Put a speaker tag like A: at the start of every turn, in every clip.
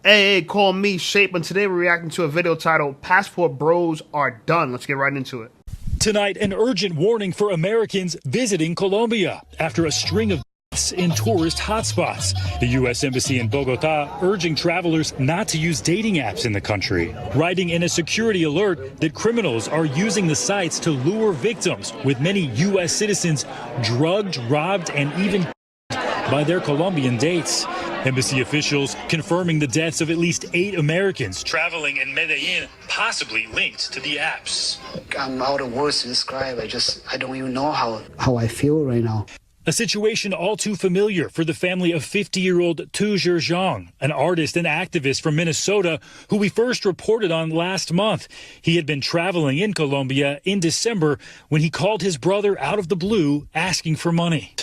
A: Hey, call me Shape, and today we're reacting to a video titled Passport Bros Are Done. Let's get right into it.
B: Tonight, an urgent warning for Americans visiting Colombia after a string of deaths in tourist hotspots. The U.S. Embassy in Bogota urging travelers not to use dating apps in the country, writing in a security alert that criminals are using the sites to lure victims, with many U.S. citizens drugged, robbed, and even by their Colombian dates. Embassy officials confirming the deaths of at least 8 Americans traveling in Medellin, possibly linked to the apps.
C: I'm out of words to describe. I don't even know how I feel right now.
B: A situation all too familiar for the family of 50-year-old Tujer Zhang, an artist and activist from Minnesota who we first reported on last month. He had been traveling in Colombia in December when he called his brother out of the blue asking for money.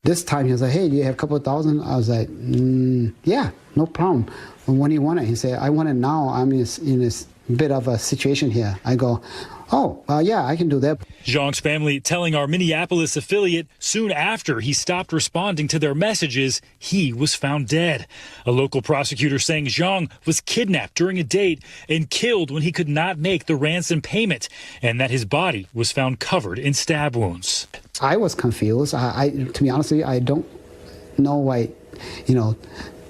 C: This time he was like, hey, do you have a couple of thousand? I was like, yeah, no problem. Well, when do you want it? He said, I want it now. I'm in this bit of a situation here. I go, oh, yeah, I can do that.
B: Zhang's family telling our Minneapolis affiliate soon after he stopped responding to their messages, he was found dead. A local prosecutor saying Zhang was kidnapped during a date and killed when he could not make the ransom payment, and that his body was found covered in stab wounds.
C: I was confused. To be honest with you, I don't know why,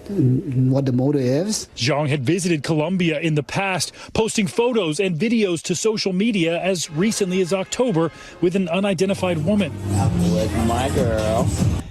C: what the motive is.
B: Zhang had visited Colombia in the past, posting photos and videos to social media as recently as October with an unidentified woman.
D: I'm with my girl.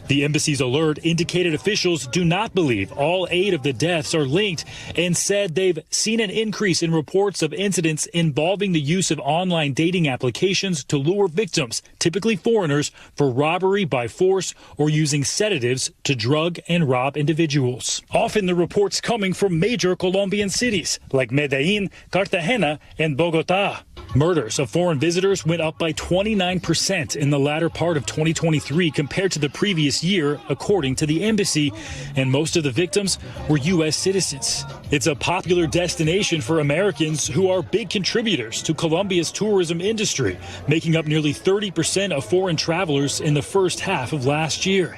B: The embassy's alert indicated officials do not believe all 8 of the deaths are linked and said they've seen an increase in reports of incidents involving the use of online dating applications to lure victims, typically foreigners, for robbery by force or using sedatives to drug and rob individuals. Often the reports coming from major Colombian cities like Medellin, Cartagena, and Bogota. Murders of foreign visitors went up by 29% in the latter part of 2023 compared to the previous year, according to the embassy, and most of the victims were U.S. citizens. It's a popular destination for Americans who are big contributors to Colombia's tourism industry, making up nearly 30% of foreign travelers in the first half of last year.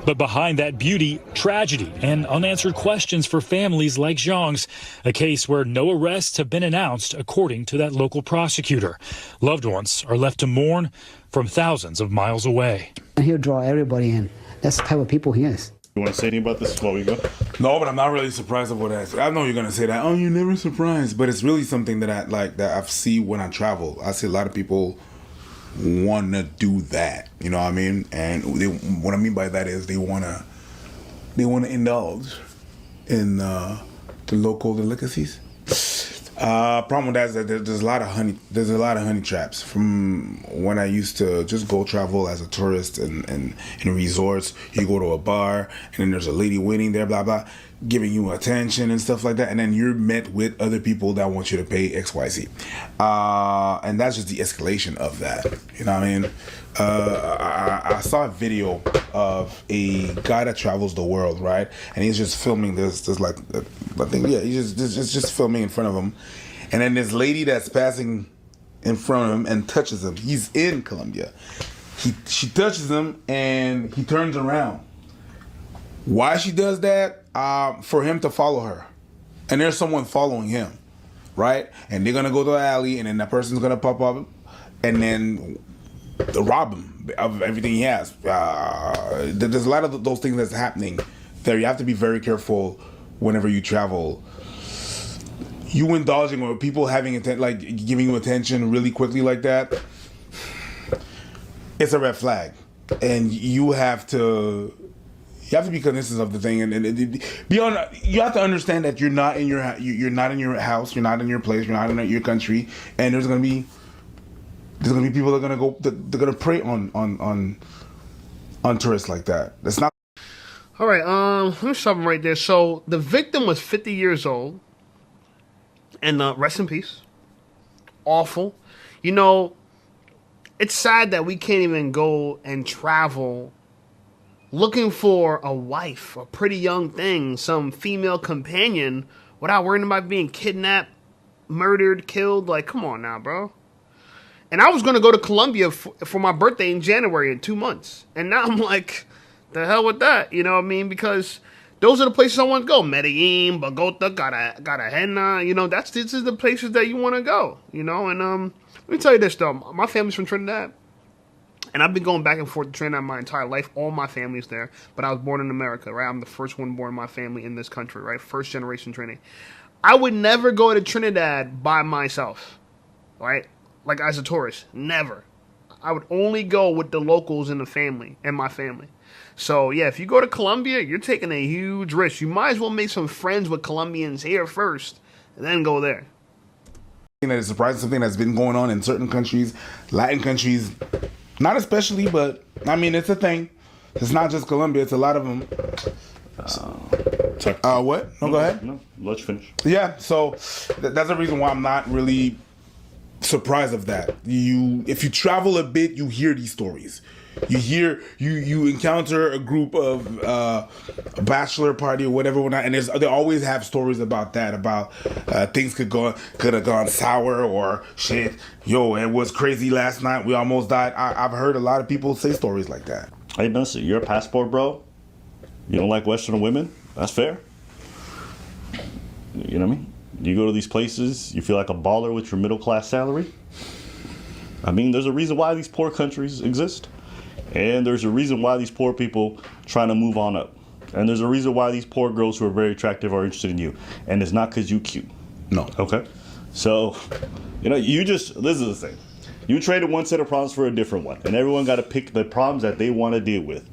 B: But behind that beauty, tragedy and unanswered questions for families like Zhang's, a case where no arrests have been announced, according to that local prosecutor. Loved ones are left to mourn from thousands of miles away.
C: And he'll draw everybody in. That's the type of people he is.
E: You want to say anything about this before we go?
F: No, but I'm not really surprised about that. I know you're gonna say that. Oh, you're never surprised, but it's really something that I see when I travel. I see a lot of people want to do that, you know what I mean? And what I mean by that is they want to indulge in the local delicacies. Problem with that is that there's a lot of honey traps. From when I used to just go travel as a tourist in resorts, you go to a bar and then there's a lady waiting there, blah blah, giving you attention and stuff like that, and then you're met with other people that want you to pay XYZ, and that's just the escalation of that. You know what I mean? I saw a video of a guy that travels the world, right? And he's just filming this like, I think, yeah, he's just filming in front of him, and then this lady that's passing in front of him and touches him. He's in Colombia. She touches him and he turns around. Why she does that? For him to follow her, and there's someone following him, right? And they're gonna go to the alley, and then that person's gonna pop up, and then rob him of everything he has. There's a lot of those things that's happening there. You have to be very careful whenever you travel. You indulging with people having like giving you attention really quickly like that, it's a red flag, and you have to be cognizant of the thing, and beyond, you have to understand that you're not in your house, you're not in your place, you're not in your country, and there's gonna be people that are gonna prey on tourists like that. That's not.
A: All right, let me stop him right there. So the victim was 50 years old, and rest in peace. Awful. You know, it's sad that we can't even go and travel looking for a wife, a pretty young thing, some female companion, without worrying about being kidnapped, murdered, killed. Like, come on now, bro. And I was going to go to Colombia for my birthday in January in 2 months. And now I'm like, the hell with that, you know what I mean? Because those are the places I want to go. Medellin, Bogota, Cartagena. You know, this is the places that you want to go. You know, and let me tell you this though. My family's from Trinidad, and I've been going back and forth to Trinidad my entire life. All my family's there, but I was born in America, right? I'm the first one born in my family in this country, right? First generation Trini. I would never go to Trinidad by myself, right? Like as a tourist, never. I would only go with the locals in the family and my family. So yeah, if you go to Colombia, you're taking a huge risk. You might as well make some friends with Colombians here first, and then go there.
F: That is surprising, something that's been going on in certain countries, Latin countries, not especially, but I mean it's a thing. It's not just Colombia; it's a lot of them. What? No, go ahead.
E: No, let's finish.
F: Yeah, so that's the reason why I'm not really surprised of that. If you travel a bit, you hear these stories. You encounter a group of a bachelor party or whatever, and they always have stories about that, about things could have gone sour or shit. Yo, it was crazy last night. We almost died. I've heard a lot of people say stories like that.
E: Hey, listen, you're a passport bro. You don't like Western women? That's fair. You know what I mean? You go to these places, you feel like a baller with your middle class salary. I mean, there's a reason why these poor countries exist. And there's a reason why these poor people trying to move on up. And there's a reason why these poor girls who are very attractive are interested in you. And it's not because you cute.
F: No.
E: Okay? So, this is the thing. You traded one set of problems for a different one. And everyone got to pick the problems that they want to deal with.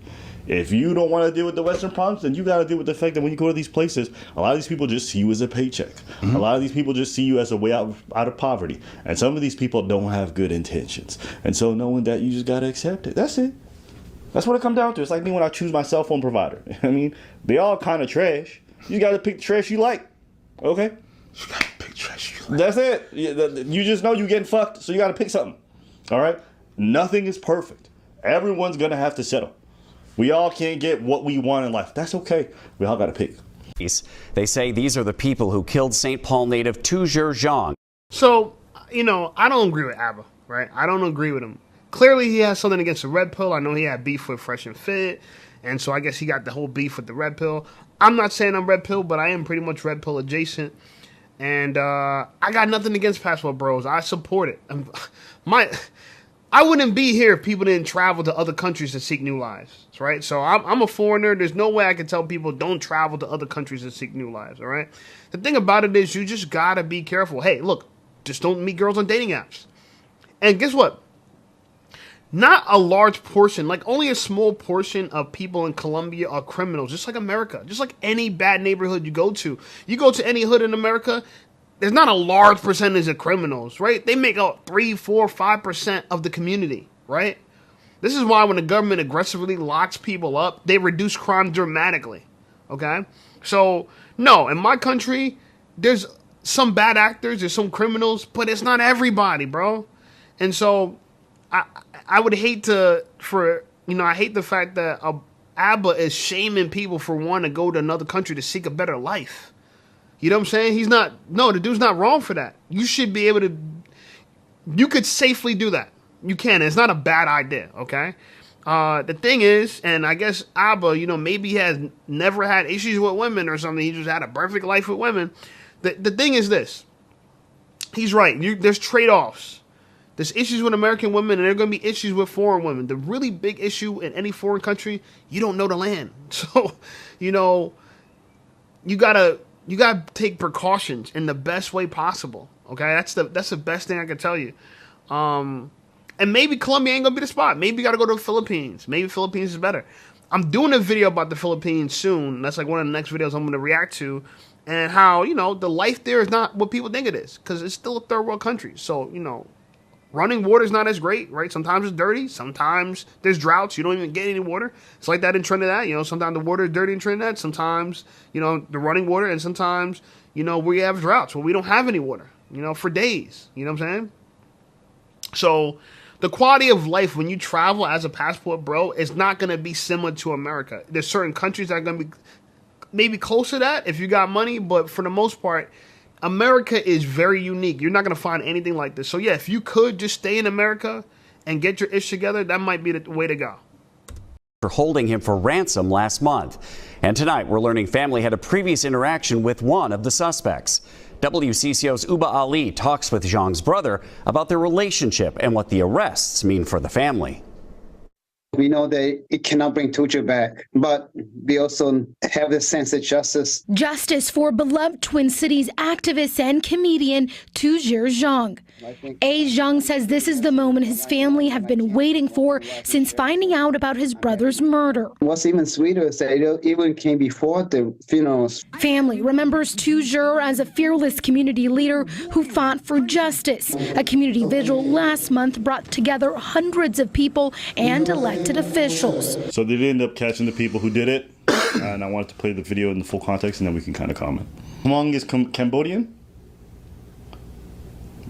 E: If you don't want to deal with the Western problems, then you got to deal with the fact that when you go to these places, a lot of these people just see you as a paycheck. Mm-hmm. A lot of these people just see you as a way out of poverty. And some of these people don't have good intentions. And so knowing that, you just got to accept it. That's it. That's what it comes down to. It's like me when I choose my cell phone provider. I mean, they all kind of trash. You got to pick the trash you like. Okay?
F: You got to pick trash you like.
E: That's it. You just know you're getting fucked, so you got to pick something. All right? Nothing is perfect. Everyone's going to have to settle. We all can't get what we want in life. That's okay. We all got to pick.
G: They say these are the people who killed St. Paul native Tujer Zhang.
A: So, I don't agree with Abba, right? I don't agree with him. Clearly, he has something against the red pill. I know he had beef with Fresh and Fit, and so I guess he got the whole beef with the red pill. I'm not saying I'm red pill, but I am pretty much red pill adjacent. And I got nothing against Passport Bros. I support it. I wouldn't be here if people didn't travel to other countries to seek new lives, right? So I'm a foreigner. There's no way I can tell people don't travel to other countries to seek new lives, all right? The thing about it is you just got to be careful. Hey, look, just don't meet girls on dating apps. And guess what? Not a large portion, like only a small portion of people in Colombia are criminals, just like America. Just like any bad neighborhood you go to. You go to any hood in America, there's not a large percentage of criminals, right? They make up 3, 4, 5% of the community, right? This is why when the government aggressively locks people up, they reduce crime dramatically, okay? So, no, in my country, there's some bad actors, there's some criminals, but it's not everybody, bro. And so, I would hate I hate the fact that ABBA is shaming people for wanting to go to another country to seek a better life. You know what I'm saying? The dude's not wrong for that. You should be able to, you could safely do that. You can. It's not a bad idea, okay? The thing is, and I guess ABBA, maybe he has never had issues with women or something. He just had a perfect life with women. The thing is this. He's right. There's trade-offs. There's issues with American women, and there are going to be issues with foreign women. The really big issue in any foreign country, you don't know the land. So, you gotta take precautions in the best way possible. Okay, that's the best thing I can tell you. And maybe Colombia ain't gonna be the spot. Maybe you gotta go to the Philippines. Maybe Philippines is better. I'm doing a video about the Philippines soon. That's like one of the next videos I'm gonna react to, and how the life there is not what people think it is, because it's still a third world country. So running water is not as great, right? Sometimes it's dirty. Sometimes there's droughts. You don't even get any water. It's like that in Trinidad. Sometimes the water is dirty in Trinidad. Sometimes, the running water. And sometimes, we have droughts where we don't have any water, for days. You know what I'm saying? So the quality of life when you travel as a passport bro is not going to be similar to America. There's certain countries that are going to be maybe close to that if you got money. But for the most part, America is very unique. You're not going to find anything like this. So, yeah, if you could just stay in America and get your ish together, that might be the way to go.
G: for holding him for ransom last month. And tonight, we're learning family had a previous interaction with one of the suspects. WCCO's Uba Ali talks with Zhang's brother about their relationship and what the arrests mean for the family.
C: We know that it cannot bring Tuja back, but we also have the sense of justice.
H: Justice for beloved Twin Cities activist and comedian Tujir Zhang. A. Zhang says this is the moment his family have been waiting for since finding out about his brother's murder.
C: What's even sweeter is that it even came before the funerals.
H: Family remembers Tujir as a fearless community leader who fought for justice. A community vigil last month brought together hundreds of people and elected officials.
E: So they did end up catching the people who did it, and I wanted to play the video in the full context, and then we can kind of comment. Hmong is Cambodian?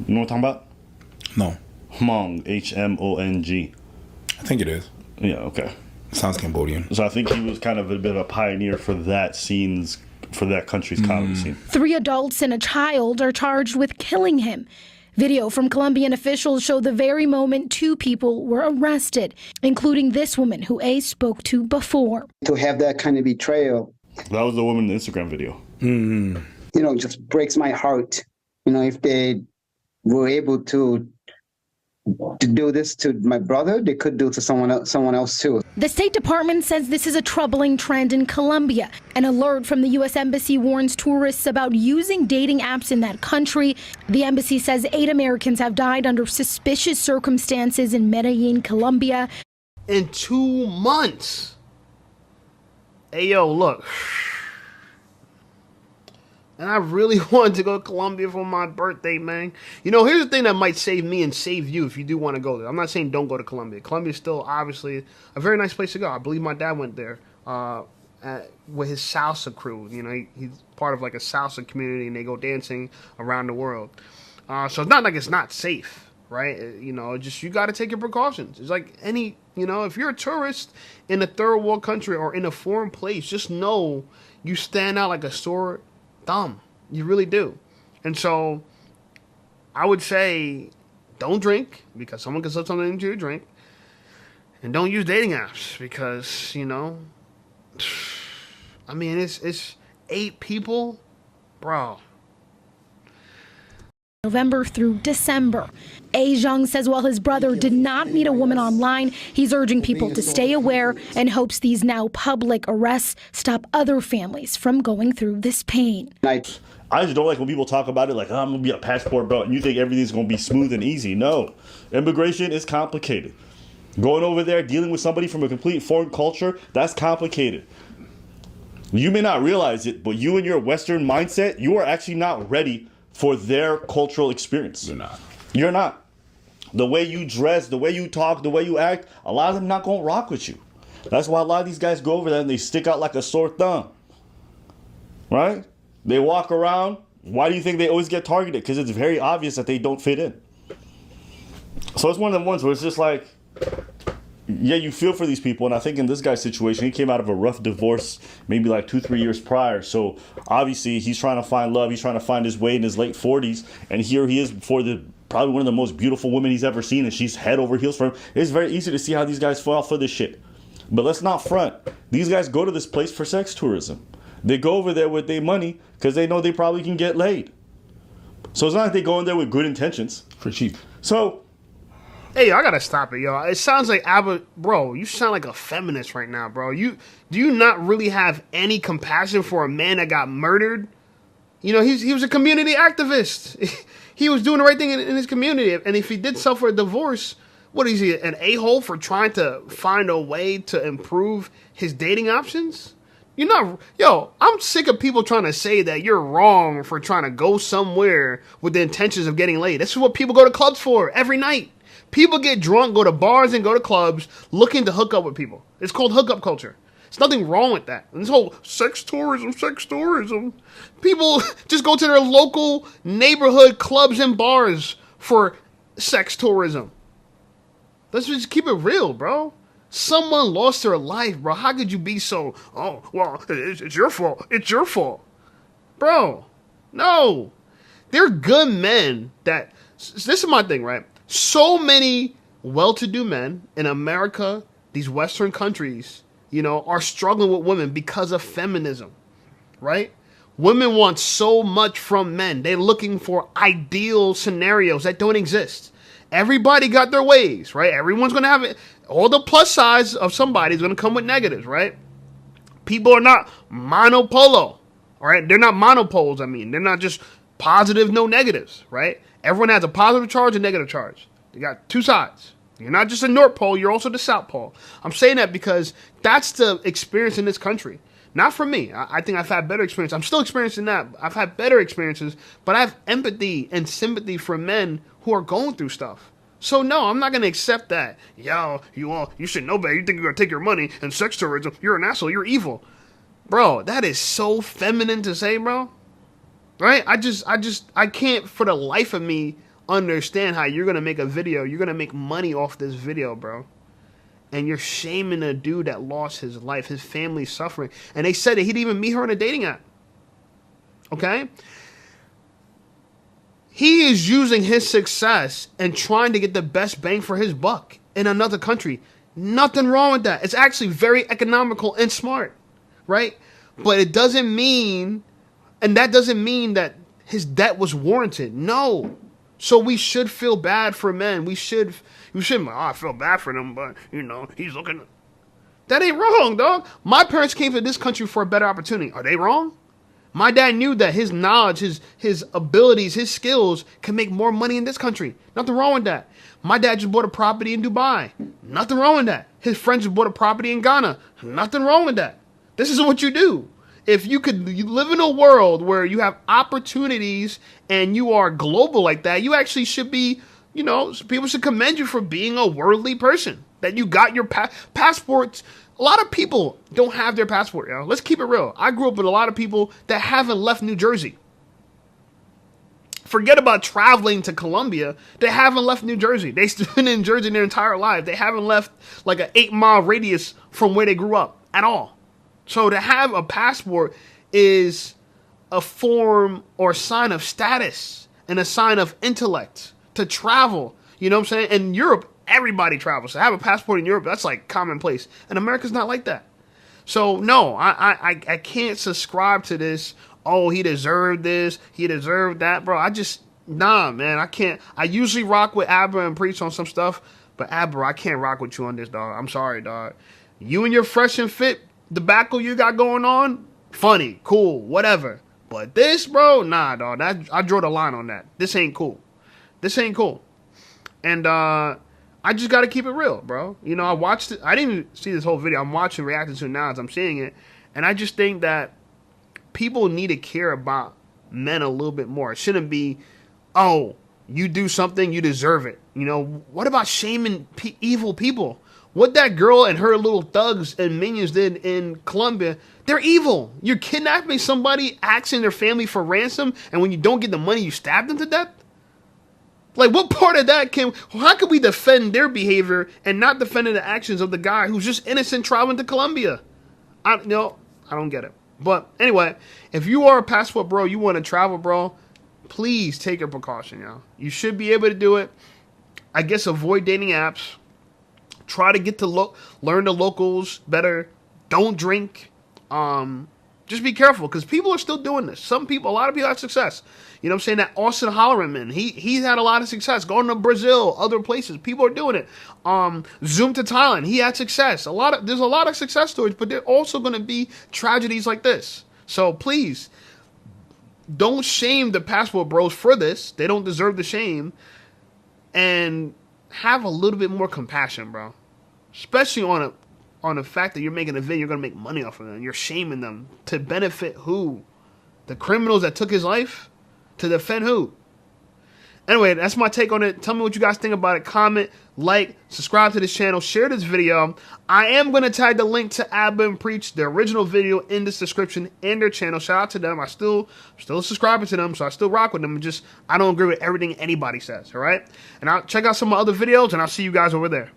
E: You know what I'm talking about?
F: No.
E: Hmong, Hmong.
F: I think it is.
E: Yeah, okay.
F: Sounds Cambodian.
E: So I think he was kind of a bit of a pioneer for that scene's, for that country's comedy scene.
H: 3 adults and a child are charged with killing him. Video from Colombian officials show the very moment 2 people were arrested, including this woman who A spoke to before.
C: To have that kind of betrayal,
E: That was the woman in the Instagram video.
C: you know, just breaks my heart. You know, if they were able to do this to my brother, they could do it to someone else too.
H: The State Department says this is a troubling trend in Colombia. An alert from the U.S. Embassy warns tourists about using dating apps in that country. The embassy says 8 Americans have died under suspicious circumstances in Medellin, Colombia.
A: In 2 months. Hey, yo, look. And I really wanted to go to Colombia for my birthday, man. You know, here's the thing that might save me and save you if you do want to go there. I'm not saying don't go to Colombia. Colombia is still obviously a very nice place to go. I believe my dad went there with his salsa crew. You know, he's part of like a salsa community, and they go dancing around the world. So it's not like it's not safe, right? You know, just you got to take your precautions. It's like any, you know, if you're a tourist in a third world country or in a foreign place, just know you stand out like a sore thumb. You really do. And so I would say don't drink because someone can slip something into your drink. And don't use dating apps because, you know, I mean, it's 8 people, bro.
H: November through December. A. Zhang says while his brother did not meet a woman online, he's urging people to stay aware and hopes these now public arrests stop other families from going through this pain.
E: I just don't like when people talk about it like, oh, I'm going to be a passport bro, and you think everything's going to be smooth and easy. No. Immigration is complicated. Going over there, dealing with somebody from a complete foreign culture, that's complicated. You may not realize it, but you and your Western mindset, you are actually not ready for their cultural experience.
F: You're not.
E: You're not. The way you dress, the way you talk, the way you act, a lot of them not going to rock with you. That's why a lot of these guys go over there and they stick out like a sore thumb. Right? They walk around. Why do you think they always get targeted? Because it's very obvious that they don't fit in. So it's one of them ones where it's just like, yeah, you feel for these people. And I think in this guy's situation, he came out of a rough divorce maybe like 2-3 years prior. So obviously he's trying to find love. He's trying to find his way in his late 40s. And here he is before probably one of the most beautiful women he's ever seen. And she's head over heels for him. It's very easy to see how these guys fall for this shit. But let's not front. These guys go to this place for sex tourism. They go over there with their money because they know they probably can get laid. So it's not like they go in there with good intentions.
F: For cheap.
E: So...
A: Hey, I gotta stop it, yo. It sounds like bro, you sound like a feminist right now, bro. Do you not really have any compassion for a man that got murdered? You know, he was a community activist. He was doing the right thing in his community. And if he did suffer a divorce, what is he, an a-hole for trying to find a way to improve his dating options? You're not, yo, I'm sick of people trying to say that you're wrong for trying to go somewhere with the intentions of getting laid. This is what people go to clubs for every night. People get drunk, go to bars, and go to clubs looking to hook up with people. It's called hookup culture. There's nothing wrong with that. And this whole sex tourism. People just go to their local neighborhood clubs and bars for sex tourism. Let's just keep it real, bro. Someone lost their life, bro. How could you be so, oh, well, it's your fault. It's your fault. Bro, no. They're good men that, this is my thing, right? So many well-to-do men in America, the these Western countries, you know, are struggling with women because of feminism, right? Women want so much from men. They're looking for ideal scenarios that don't exist. Everybody got their ways, right? Everyone's going to have it. All the plus sides of somebody is going to come with negatives, right? People are not monopolo, all right? They're not monopoles, I mean. They're not just positive, no negatives, right? Everyone has a positive charge and negative charge. They got two sides. You're not just a North Pole, you're also the South Pole. I'm saying that because that's the experience in this country. Not for me. I think I've had better experience. I'm still experiencing that. I've had better experiences, but I have empathy and sympathy for men who are going through stuff. So no, I'm not going to accept that. Yo, you should know better. You think you're going to take your money and sex tourism. You're an asshole. You're evil. Bro, that is so feminine to say, bro. Right? I can't for the life of me understand how you're going to make a video. You're going to make money off this video, bro. And you're shaming a dude that lost his life, his family's suffering. And they said that he'd even meet her on a dating app. Okay? He is using his success and trying to get the best bang for his buck in another country. Nothing wrong with that. It's actually very economical and smart, right? But it doesn't mean, and that doesn't mean that his debt was warranted. No. So we should feel bad for men. We shouldn't, I feel bad for them, but, you know, he's looking. That ain't wrong, dog. My parents came to this country for a better opportunity. Are they wrong? My dad knew that his knowledge, his abilities, his skills can make more money in this country. Nothing wrong with that. My dad just bought a property in Dubai. Nothing wrong with that. His friends just bought a property in Ghana. Nothing wrong with that. This is what you do. If you live in a world where you have opportunities and you are global like that, you actually should be, you know, people should commend you for being a worldly person. That you got your passports. A lot of people don't have their passport, yo. Let's keep it real. I grew up with a lot of people that haven't left New Jersey. Forget about traveling to Colombia. They haven't left New Jersey. They've been in Jersey their entire life. They haven't left like an 8-mile radius from where they grew up at all. So to have a passport is a form or sign of status and a sign of intellect to travel. You know what I'm saying? In Europe, everybody travels. To have a passport in Europe, that's like commonplace. And America's not like that. So no, I can't subscribe to this. Oh, he deserved this. He deserved that, bro. Nah, man, I can't. I usually rock with Abra and Preach on some stuff, but Abra, I can't rock with you on this, dog. I'm sorry, dog. You and your fresh and fit debacle you got going on, funny, cool, whatever. But this, bro, nah, dog. I draw the line on that. This ain't cool. This ain't cool. And I just got to keep it real, bro. You know, I watched it. I didn't even see this whole video. I'm watching, reacting to it now as I'm seeing it. And I just think that people need to care about men a little bit more. It shouldn't be, oh, you do something, you deserve it. You know, what about shaming evil people? What that girl and her little thugs and minions did in Colombia, they're evil. You're kidnapping somebody, asking their family for ransom, and when you don't get the money, you stab them to death? Like, what part of that how can we defend their behavior and not defend the actions of the guy who's just innocent traveling to Colombia? I don't get it. But anyway, if you are a passport bro, you want to travel, bro, please take your precaution, yo. You should be able to do it. I guess avoid dating apps. Try to get to learn the locals better. Don't drink. Just be careful because people are still doing this. A lot of people have success. You know what I'm saying? That Austin Hollerman, he's had a lot of success going to Brazil, other places. People are doing it. Zoom to Thailand, he had success. There's a lot of success stories, but there are also going to be tragedies like this. So please, don't shame the passport bros for this. They don't deserve the shame. And have a little bit more compassion, bro. Especially on the fact that you're making a video, you're going to make money off of them. You're shaming them. To benefit who? The criminals that took his life? To defend who? Anyway, that's my take on it. Tell me what you guys think about it. Comment, like, subscribe to this channel, share this video. I am going to tag the link to Abba and Preach, the original video, in this description in their channel. Shout out to them. I'm still subscribing to them, so I still rock with them. I don't agree with everything anybody says, all right? And I'll check out some of my other videos, and I'll see you guys over there.